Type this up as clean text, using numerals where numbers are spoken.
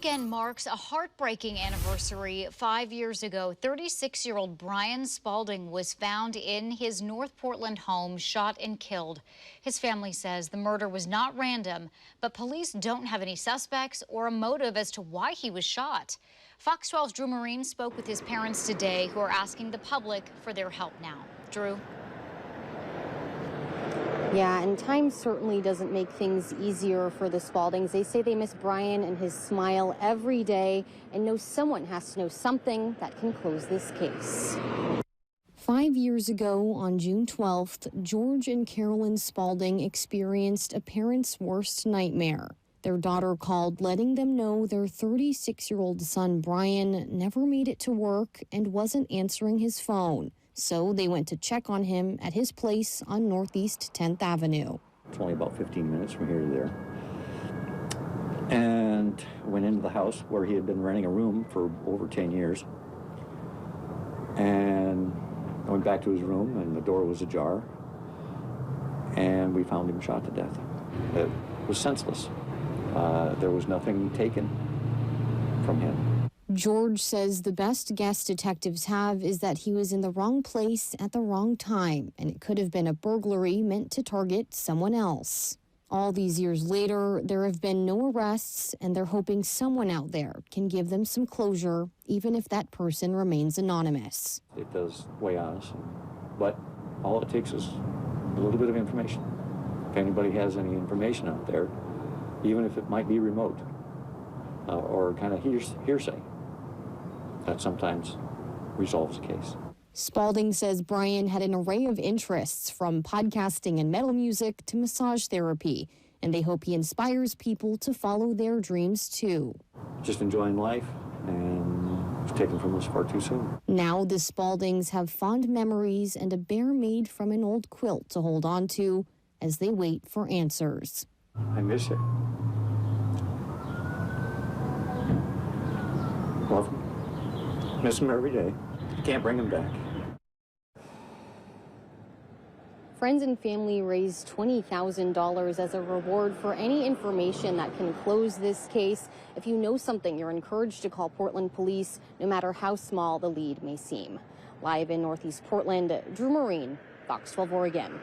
Weekend marks a heartbreaking anniversary. 5 years ago, 36-year-old Brian Spaulding was found in his North Portland home, shot and killed. His family says the murder was not random, but police don't have any suspects or a motive as to why he was shot. Fox 12's Drew Marine spoke with his parents today, who are asking the public for their help now. Drew? Yeah, and time certainly doesn't make things easier for the Spauldings. They say they miss Brian and his smile every day and know someone has to know something that can close this case. 5 years ago, on June 12th, George and Carolyn Spaulding experienced a parent's worst nightmare. Their daughter called, letting them know their 36-year-old son, Brian, never made it to work and wasn't answering his phone. So they went to check on him at his place on Northeast 10th Avenue. It's only about 15 minutes from here to there. And went into the house where he had been renting a room for over 10 years. And I went back to his room, and the door was ajar. And we found him shot to death. It was senseless. There was nothing taken from him. George says the best guess detectives have is that he was in the wrong place at the wrong time, and it could have been a burglary meant to target someone else. All these years later, there have been no arrests, and they're hoping someone out there can give them some closure, even if that person remains anonymous. It does weigh on us, but all it takes is a little bit of information. If anybody has any information out there, even if it might be remote or kind of hearsay, that sometimes resolves the case. Spaulding says Brian had an array of interests, from podcasting and metal music to massage therapy, and they hope he inspires people to follow their dreams too. Just enjoying life, and was taken from us far too soon. Now the Spauldings have fond memories and a bear made from an old quilt to hold on to as they wait for answers. I miss it. Love him. Miss him every day. Can't bring him back. Friends and family raised $20,000 as a reward for any information that can close this case. If you know something, you're encouraged to call Portland Police, no matter how small the lead may seem. Live in Northeast Portland, Drew Marine, Fox 12 Oregon.